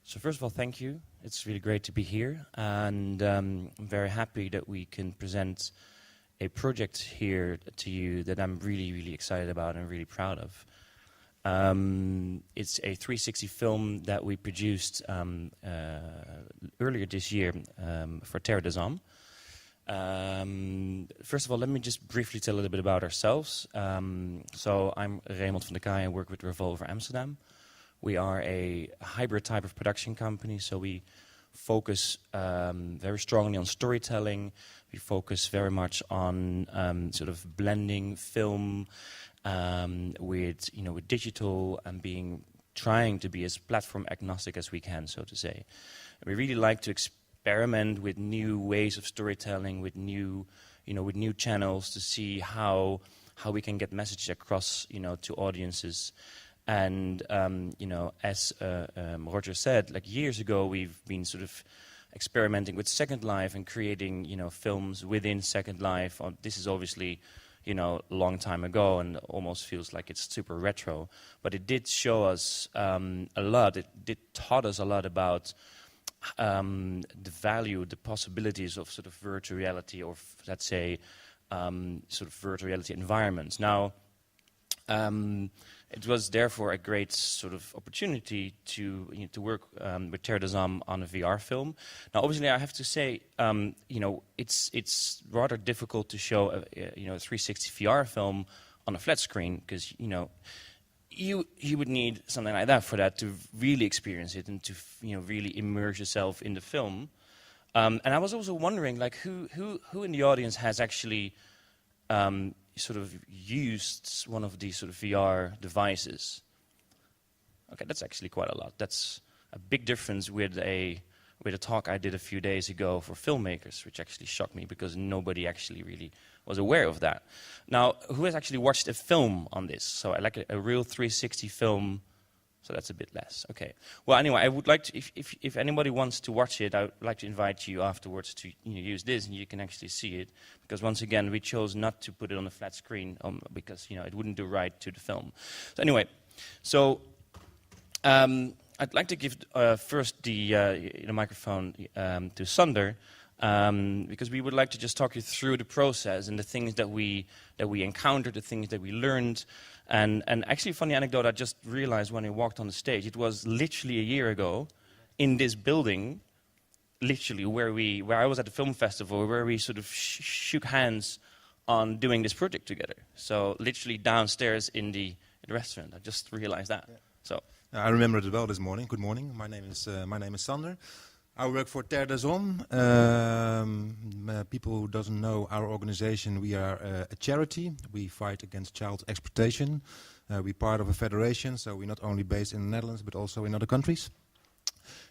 So first of all, thank you. It's really great to be here, and I'm very happy that we can present a project here to you that I'm really, really excited about and really proud of. It's a 360 film that we produced earlier this year for Terre Des Hommes. First of all, let me just briefly tell a little bit about ourselves. So I'm Raymond van der Kaai and work with Revolver Amsterdam. We are a hybrid type of production company, so we focus very strongly on storytelling. We focus very much on sort of blending film with digital and trying to be as platform agnostic as we can, so to say. We really like to experiment with new ways of storytelling, with new channels to see how we can get messages across to audiences. And as Roger said, like years ago, we've been sort of experimenting with Second Life and creating films within Second Life. This is obviously a long time ago and almost feels like it's super retro, but it did show us a lot. It did taught us a lot about the value, the possibilities of sort of virtual reality, or let's say sort of virtual reality environments. Now. It was therefore a great sort of opportunity to work with Terre Des Hommes on a VR film. Now, obviously, I have to say, it's rather difficult to show a 360 VR film on a flat screen because you would need something like that for that to really experience it and to really immerse yourself in the film. And I was also wondering, like, who in the audience has actually sort of used one of these sort of VR devices? Okay, that's actually quite a lot. That's a big difference with a talk I did a few days ago for filmmakers, which actually shocked me because nobody actually really was aware of that. Now, who has actually watched a film on this? So I like a real 360 film. So that's a bit less. Okay. Well, anyway, I would like to, if anybody wants to watch it, I would like to invite you afterwards to use this, and you can actually see it. Because once again, we chose not to put it on a flat screen because it wouldn't do right to the film. So anyway, I'd like to give first the microphone to Sander. Because we would like to just talk you through the process and the things that we encountered, the things that we learned. And actually, funny anecdote, I just realized when I walked on the stage, it was literally a year ago in this building, literally where I was at the film festival, where we sort of shook hands on doing this project together. So literally downstairs in the restaurant. I just realized that. Yeah. So I remember it well this morning. Good morning. My name is Sander. I work for Terre Des Hommes. People who doesn't know our organization, we are a charity. We fight against child exploitation. We're part of a federation, so we're not only based in the Netherlands, but also in other countries.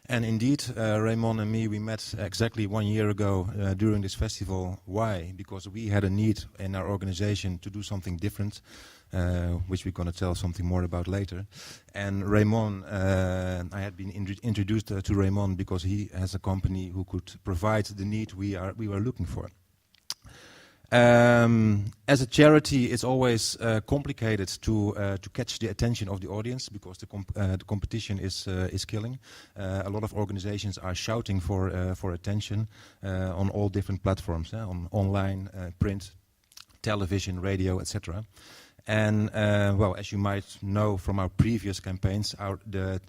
And indeed, Raymond and me, we met exactly 1 year ago during this festival. Why? Because we had a need in our organization to do something different, which we're going to tell something more about later. And Raymond, I had been introduced to Raymond because he has a company who could provide the need we were looking for. As a charity, it's always complicated to catch the attention of the audience because the competition is killing. A lot of organizations are shouting for attention on all different platforms, on online, print, television, radio, etc. And well, as you might know from our previous campaigns, the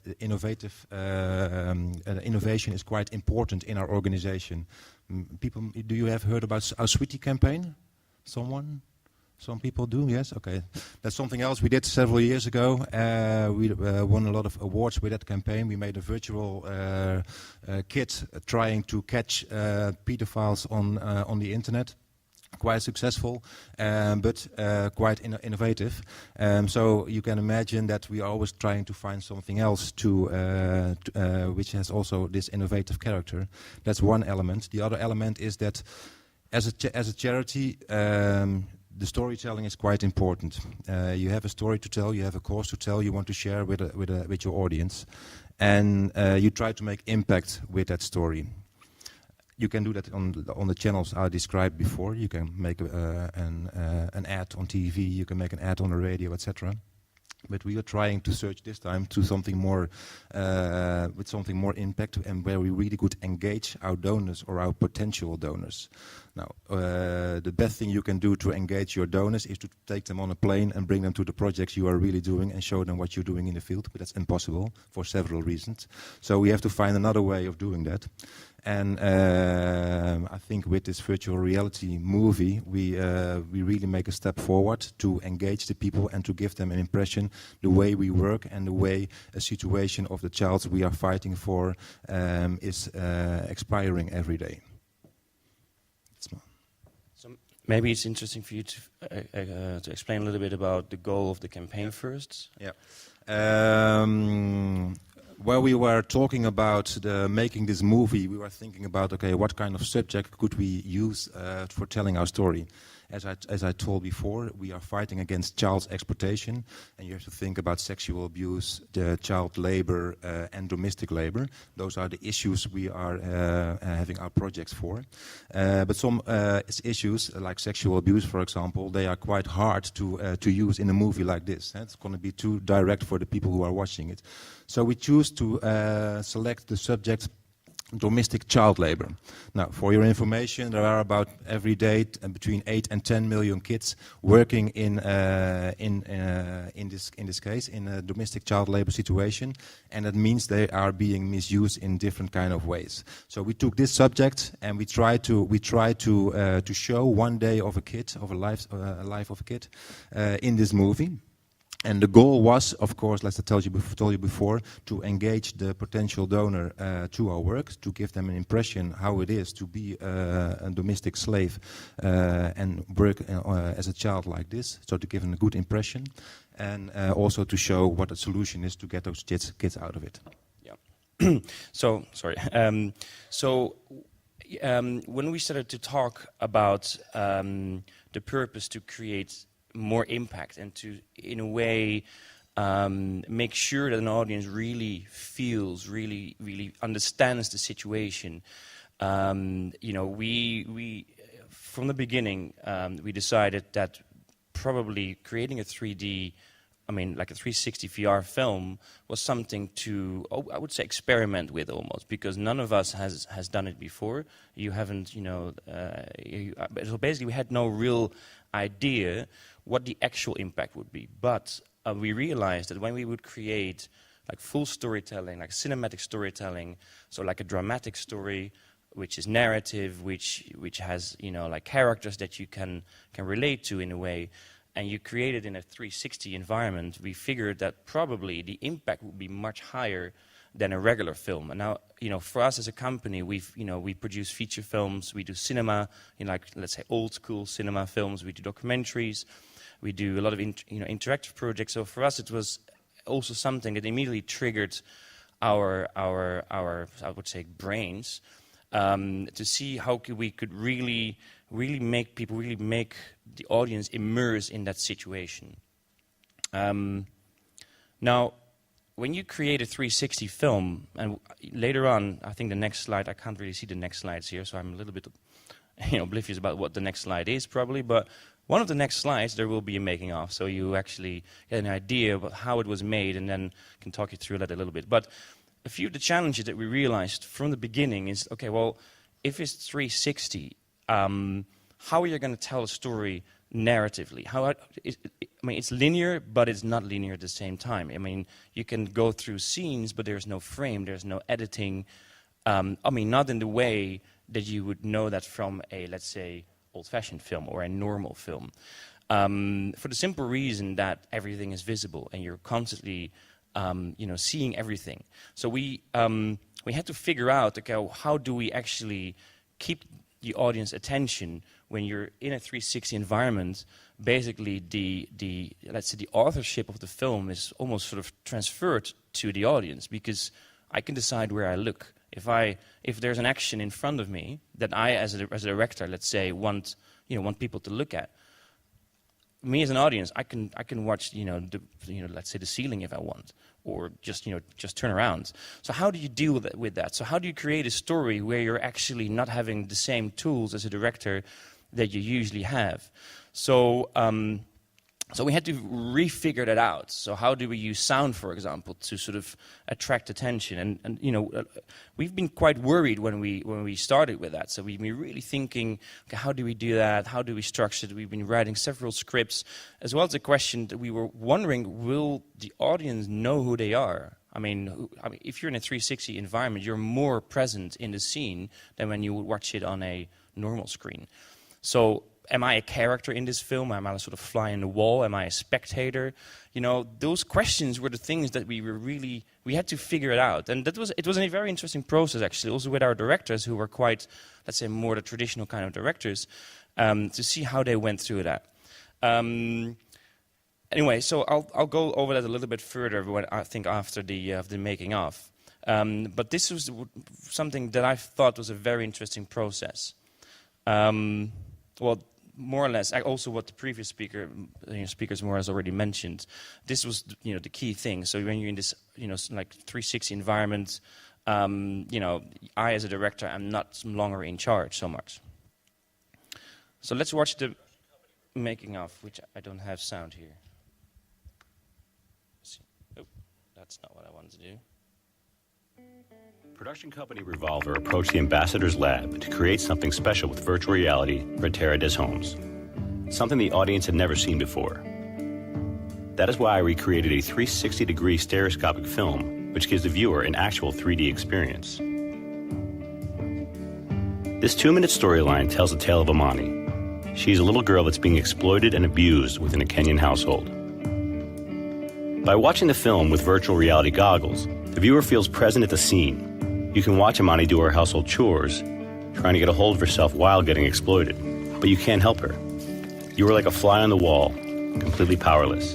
innovation is quite important in our organization. People, do you have heard about our Sweetie campaign? Someone? Some people do, yes? Okay. That's something else we did several years ago. We won a lot of awards with that campaign. We made a virtual kit trying to catch pedophiles on the internet. Quite successful, but quite innovative. So you can imagine that we are always trying to find something else which has also this innovative character. That's one element. The other element is that as a charity, the storytelling is quite important. You have a story to tell, you have a cause to tell, you want to share with your audience, and you try to make impact with that story. You can do that on the channels I described before. You can make an ad on TV, you can make an ad on the radio, etc. But we are trying to search this time to something more, with something more impact, and where we really could engage our donors or our potential donors. Now, the best thing you can do to engage your donors is to take them on a plane and bring them to the projects you are really doing and show them what you're doing in the field, but that's impossible for several reasons. So we have to find another way of doing that. And I think with this virtual reality movie, we really make a step forward to engage the people and to give them an impression the way we work and the way a situation of the child we are fighting for is expiring every day. So maybe it's interesting for you to explain a little bit about the goal of the campaign first. Yeah. While we were talking about making this movie, we were thinking about, okay, what kind of subject could we use for telling our story? As I told before, we are fighting against child exploitation, and you have to think about sexual abuse, the child labor, and domestic labor. Those are the issues we are having our projects for. But some issues, like sexual abuse, for example, they are quite hard to use in a movie like this. It's going to be too direct for the people who are watching it. So we choose to select the subject domestic child labor. Now, for your information, there are about every day between 8 and 10 million kids working in this case in a domestic child labor situation, and that means they are being misused in different kind of ways. So we took this subject and we try to show one day of a kid, of a life of a kid, in this movie. And the goal was, of course, like I told you before, to engage the potential donor to our work, to give them an impression how it is to be a domestic slave and work as a child like this, so to give them a good impression, and also to show what the solution is to get those kids out of it. Yeah. So, sorry. When we started to talk about the purpose to create more impact and to, in a way, make sure that an audience really feels, really understands the situation. We from the beginning, we decided that probably creating a 3D, like a 360 VR film was something to, I would say, experiment with almost, because none of us has done it before. You haven't, so basically we had no real idea what the actual impact would be. But we realized that when we would create like full storytelling, like cinematic storytelling, so like a dramatic story, which is narrative, which has like characters that you can relate to in a way, and you create it in a 360 environment, we figured that probably the impact would be much higher than a regular film. And now, for us as a company, we produce feature films, we do cinema, like, let's say, old school cinema films, we do documentaries, we do a lot of interactive projects. So for us, it was also something that immediately triggered our I would say, brains, to see how we could really make people, really make the audience immerse in that situation. Now, when you create a 360 film, and later on, I think the next slide, I can't really see the next slides here, so I'm a little bit oblivious about what the next slide is probably, but one of the next slides there will be a making of, so you actually get an idea of how it was made, and then can talk you through that a little bit. But a few of the challenges that we realized from the beginning is, okay, well, if it's 360, how are you going to tell a story narratively? It's linear, but it's not linear at the same time. You can go through scenes, but there's no frame, there's no editing. Not in the way that you would know that from a, let's say, old-fashioned film or a normal film. For the simple reason that everything is visible and you're constantly, seeing everything. So we had to figure out, okay, how do we actually keep the audience attention when you're in a 360 environment? Basically, let's say the authorship of the film is almost sort of transferred to the audience, because I can decide where I look. If there's an action in front of me that I, as a director, let's say, want people to look at, me as an audience, I can watch let's say the ceiling if I want, or just turn around. So how do you deal with that? So how do you create a story where you're actually not having the same tools as a director that you usually have? So So we had to refigure that out. So how do we use sound, for example, to sort of attract attention? And you know, we've been quite worried when we started with that. So we've been really thinking, okay, how do we do that? How do we structure it? We've been writing several scripts, as well as the question that we were wondering, will the audience know who they are? I mean, if you're in a 360 environment, you're more present in the scene than when you would watch it on a normal screen. So am I a character in this film? Am I a sort of fly in the wall? Am I a spectator? You know, those questions were the things that we had to figure it out. And it was a very interesting process, actually, also with our directors, who were quite, let's say, more the traditional kind of directors, to see how they went through that. Anyway, so I'll go over that a little bit further, when I think after the making of. But this was something that I thought was a very interesting process. Well, more or less, also what the previous speakers more or less already mentioned. This was, you know, the key thing. So when you're in this, you know, like 360 environment, you know, I as a director am not longer in charge so much. So let's watch the making of, which I don't have sound here. Oh, that's not what I wanted to do. Production company Revolver approached the Ambassador's Lab to create something special with virtual reality for Terre Des Hommes, something the audience had never seen before. That is why I recreated a 360-degree stereoscopic film, which gives the viewer an actual 3D experience. This 2-minute storyline tells the tale of Amani. She's a little girl that's being exploited and abused within a Kenyan household. By watching the film with virtual reality goggles, the viewer feels present at the scene. You can watch Amani do her household chores, trying to get a hold of herself while getting exploited, but you can't help her. You are like a fly on the wall, completely powerless.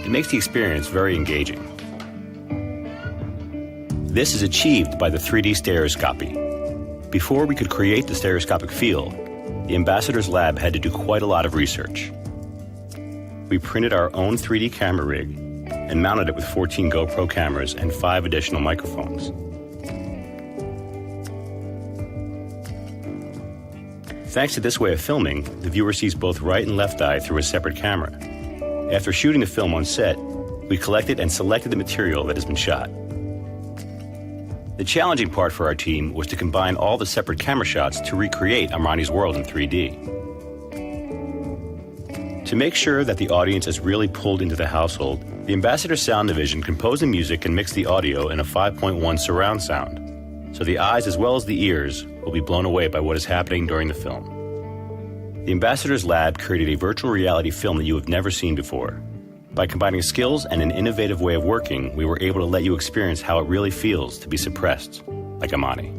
It makes the experience very engaging. This is achieved by the 3D stereoscopy. Before we could create the stereoscopic feel, the Ambassador's Lab had to do quite a lot of research. We printed our own 3D camera rig and mounted it with 14 GoPro cameras and 5 additional microphones. Thanks to this way of filming, the viewer sees both right and left eye through a separate camera. After shooting the film on set, we collected and selected the material that has been shot. The challenging part for our team was to combine all the separate camera shots to recreate Amani's world in 3D. To make sure that the audience is really pulled into the household, the Ambassador Sound Division composed the music and mixed the audio in a 5.1 surround sound, so the eyes as well as the ears will be blown away by what is happening during the film. The Ambassador's Lab created a virtual reality film that you have never seen before. By combining skills and an innovative way of working, we were able to let you experience how it really feels to be suppressed, like Amani.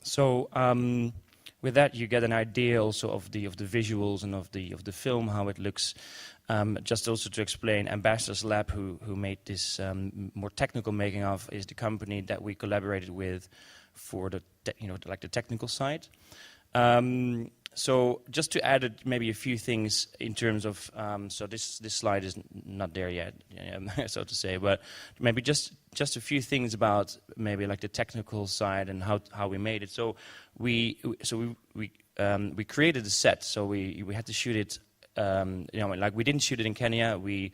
So with that, you get an idea also of the visuals and of the film, how it looks. Just also to explain, Ambassador's Lab, who made this more technical making of, is the company that we collaborated with for the technical side. So just to add maybe a few things in terms of, so this slide is not there yet, so to say, but maybe just a few things about maybe like the technical side and how we made it. So we created a set. So we had to shoot it. Like we didn't shoot it in Kenya. We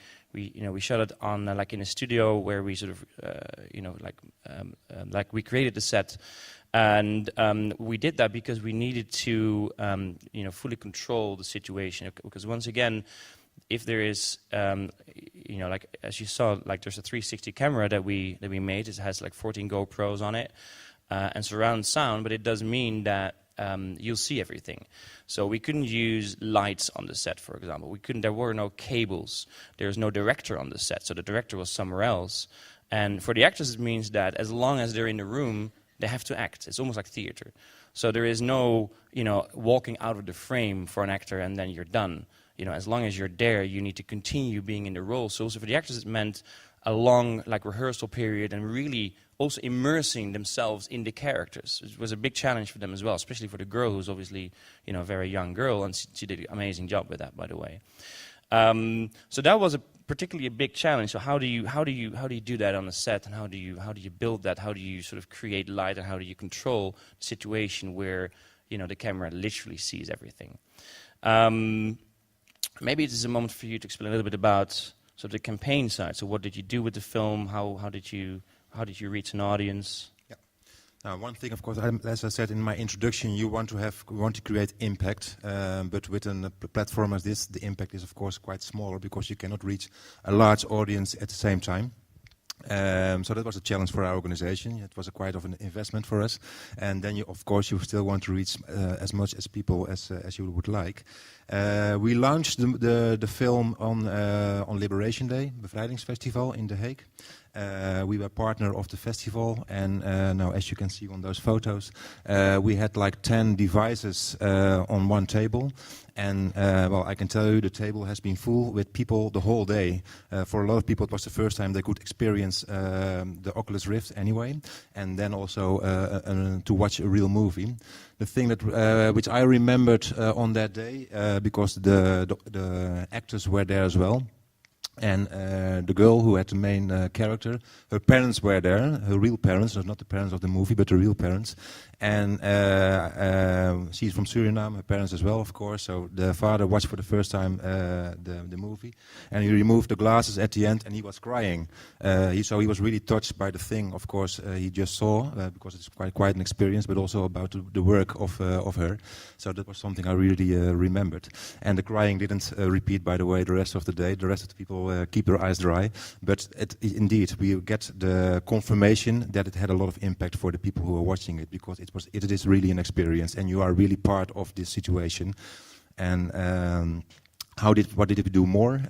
shot it on like in a studio where we sort of like we created the set. And we did that because we needed to, fully control the situation. Because once again, if there is, like as you saw, like there's a 360 camera that we made. It has like 14 GoPros on it and surround sound, but it does mean that you'll see everything. So we couldn't use lights on the set, for example. There were no cables. There's no director on the set, so the director was somewhere else. And for the actors, it means that as long as they're in the room, they have to act. It's almost like theater. So there is no, walking out of the frame for an actor and then you're done. As long as you're there, you need to continue being in the role. So also for the actors, it meant a long rehearsal period and really also immersing themselves in the characters. It was a big challenge for them as well, especially for the girl who's obviously, a very young girl, and she did an amazing job with that, by the way. So that was a particularly a big challenge. So how do you do that on the set, and how do you build that? How do you sort of create light, and how do you control the situation where the camera literally sees everything? Maybe it is a moment for you to explain a little bit about sort of the campaign side. So what did you do with the film? How did you reach an audience? Now, one thing, of course, as I said in my introduction, you want to create impact, but with a platform as this, the impact is, of course, quite smaller because you cannot reach a large audience at the same time. So that was a challenge for our organization. It was quite of an investment for us, and then of course you still want to reach as much as people as you would like. We launched the film on Liberation Day, Bevrijdingsfestival in The Hague. We were partner of the festival, and now, as you can see on those photos, we had like 10 devices on one table. And well, I can tell you the table has been full with people the whole day. For a lot of people, it was the first time they could experience the Oculus Rift anyway, and then also to watch a real movie. The thing that which I remembered on that day, because the actors were there as well. And the girl who had the main character, her parents were there, her real parents, not the parents of the movie, but the real parents. And she's from Suriname, her parents as well, of course. So the father watched for the first time the movie. And he removed the glasses at the end, and he was crying. So he was really touched by the thing, of course, he just saw, because it's quite an experience, but also about the work of her. So that was something I really remembered. And the crying didn't repeat, by the way, the rest of the day. The rest of the people keep their eyes dry, but indeed we get the confirmation that it had a lot of impact for the people who are watching it, because it is really an experience, and you are really part of this situation. And what did we do more?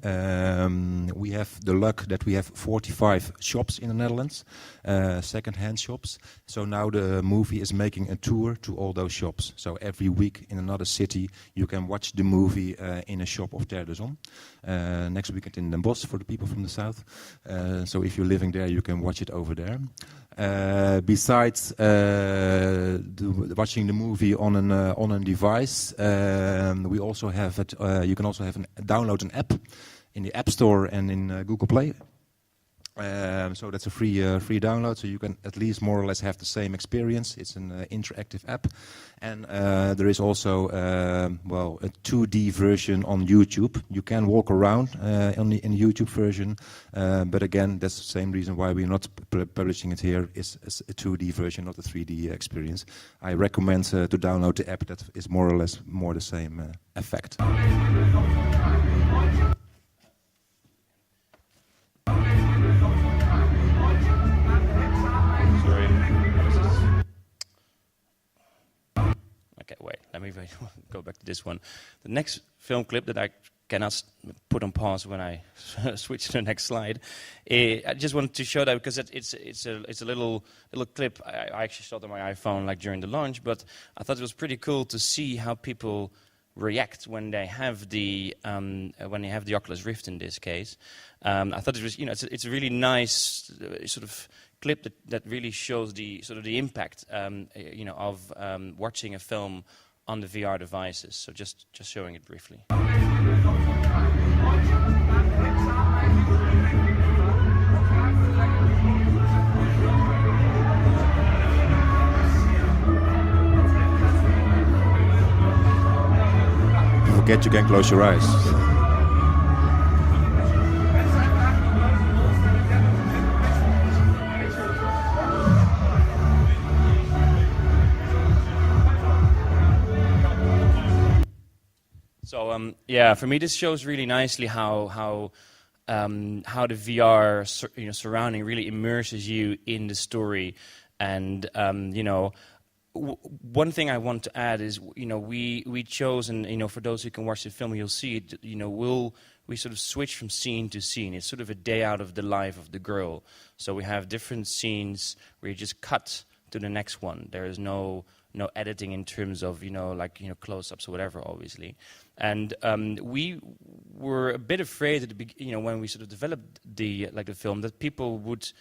We have the luck that we have 45 shops in the Netherlands, second-hand shops. So now the movie is making a tour to all those shops. So every week in another city, you can watch the movie in a shop of Terre Des Hommes. Next weekend in Den Bosch for the people from the south. So if you're living there, you can watch it over there. Besides watching the movie on a device, we also have it. You can also download an app in the App Store and in Google Play. So that's a free download, so you can at least more or less have the same experience. It's an interactive app, and there is also a 2D version on YouTube. You can walk around in the YouTube version, but again, that's the same reason why we're not publishing it here. It's a 2D version, not a 3D experience. I recommend to download the app. That is more or less the same effect. Okay, wait, let me go back to this one. The next film clip that I cannot put on pause when I switch to the next slide. I just wanted to show that because it's a little clip. I actually shot on my iPhone like during the launch, but I thought it was pretty cool to see how people react when they have the Oculus Rift in this case. I thought it was, it's a really nice sort of clip that really shows the sort of the impact of watching a film on the VR devices. So just showing it briefly. Forget you can close your eyes. So yeah, for me this shows really nicely how the VR surrounding really immerses you in the story, and one thing I want to add is we chose, and for those who can watch the film, you'll see it. We sort of switch from scene to scene. It's sort of a day out of the life of the girl. So we have different scenes where you just cut to the next one. There is no editing in terms of close-ups or whatever, obviously. And we were a bit afraid at the beginning, when we sort of developed the film, that people would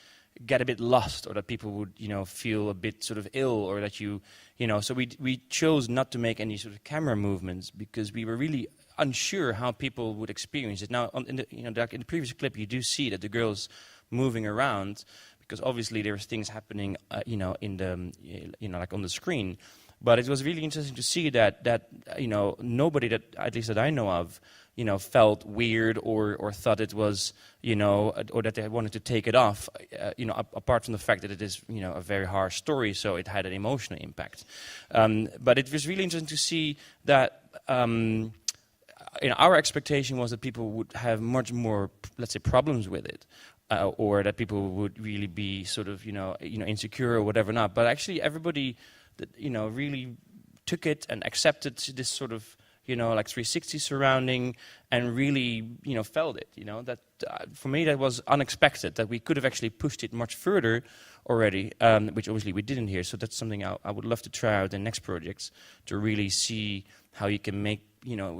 get a bit lost, or that people would feel a bit sort of ill, or that so we chose not to make any sort of camera movements, because we were really unsure how people would experience it. Now, in the previous clip, you do see that the girl's moving around, because obviously there's things happening, in the, like on the screen. But it was really interesting to see that nobody that, at least that I know of, felt weird or thought it was, or that they wanted to take it off, apart from the fact that it is, a very harsh story, so it had an emotional impact. But it was really interesting to see that, our expectation was that people would have much more, let's say, problems with it. Or that people would really be sort of, insecure or whatever not. But actually everybody that, really took it and accepted this sort of, like 360 surrounding and really, felt it, that for me that was unexpected, that we could have actually pushed it much further already, which obviously we didn't here. So that's something I would love to try out in next projects, to really see how you can make,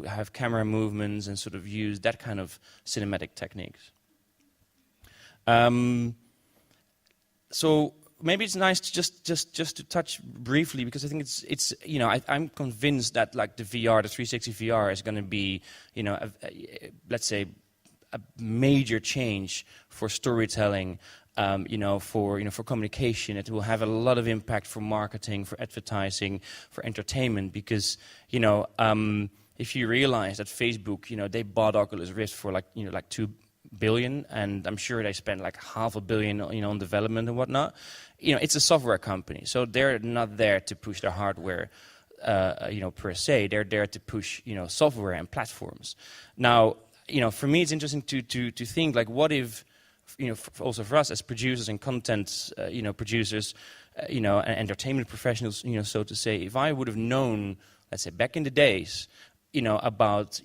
have camera movements and sort of use that kind of cinematic techniques. So maybe it's nice to just to touch briefly, because I think it's I'm convinced that like the 360 VR is going to be let's say a major change for storytelling, for communication. It will have a lot of impact for marketing, for advertising, for entertainment, because if you realize that Facebook, they bought Oculus Rift for like $2 billion, and I'm sure they spent like $500 million, on development and whatnot. It's a software company, so they're not there to push their hardware, per se. They're there to push, software and platforms. Now, for me, it's interesting to think like, what if, also for us as producers and content, producers, and entertainment professionals, so to say, if I would have known, let's say back in the days, about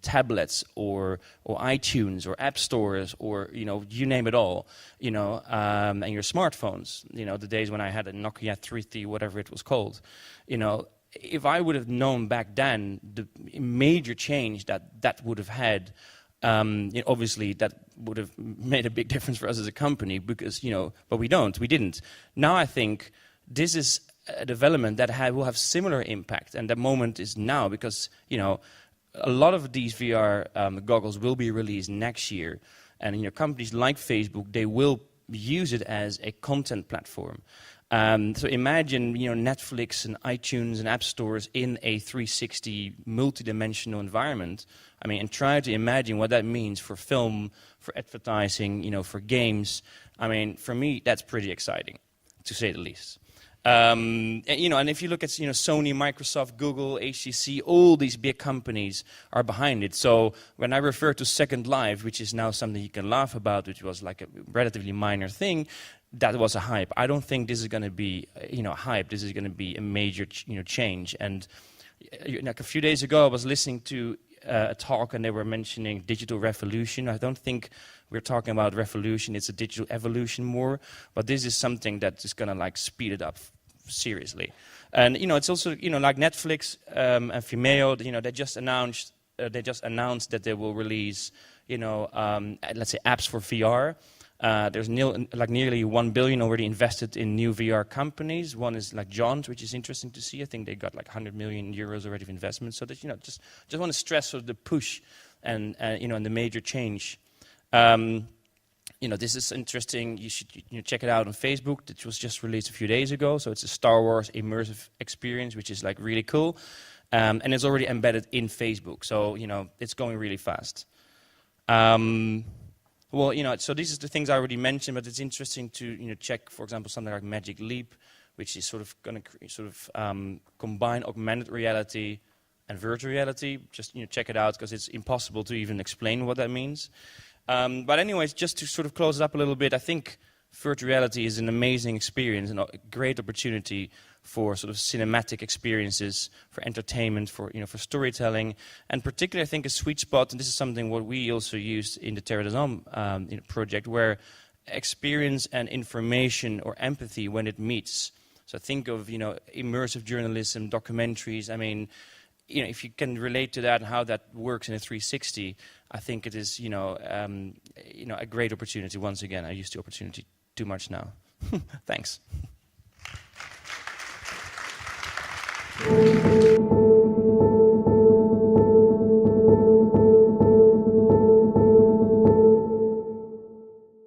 tablets or iTunes or app stores or you name it all, and your smartphones, the days when I had a Nokia 3T, whatever it was called, if I would have known back then the major change that would have had, obviously that would have made a big difference for us as a company, because but we didn't. Now I think this is a development that will have similar impact, and that moment is now, because a lot of these VR goggles will be released next year, and companies like Facebook, they will use it as a content platform. So imagine Netflix and iTunes and app stores in a 360 multi-dimensional environment. I mean, and try to imagine what that means for film, for advertising, for games. I mean, for me, that's pretty exciting, to say the least. And if you look at Sony, Microsoft, Google, HTC, all these big companies are behind it. So when I refer to Second Life, which is now something you can laugh about, which was like a relatively minor thing, that was a hype. I don't think this is going to be a hype. This is going to be a major change. And like a few days ago, I was listening to a talk, and they were mentioning digital revolution. I don't think we're talking about revolution. It's a digital evolution more. But this is something that is going to like speed it up seriously. And it's also like Netflix and Vimeo. They just announced that they will release let's say apps for VR. There's nearly 1 billion already invested in new VR companies. One is like John's, which is interesting to see. I think they got like 100 million euros already of investment. So that just want to stress sort of the push and and the major change. This is interesting. You should check it out on Facebook. It was just released a few days ago. So it's a Star Wars immersive experience, which is like really cool, and it's already embedded in Facebook. So it's going really fast. Well, so these are the things I already mentioned, but it's interesting to check, for example, something like Magic Leap, which is sort of going to combine augmented reality and virtual reality. Just check it out, because it's impossible to even explain what that means. But anyways, just to sort of close it up a little bit, I think virtual reality is an amazing experience and a great opportunity for sort of cinematic experiences, for entertainment, for for storytelling, and particularly I think a sweet spot. And this is something what we also used in the Terre Des Hommes project, where experience and information or empathy when it meets. So think of immersive journalism, documentaries. I mean, if you can relate to that and how that works in a 360, I think it is a great opportunity. Once again, I use the opportunity too much now. Thanks.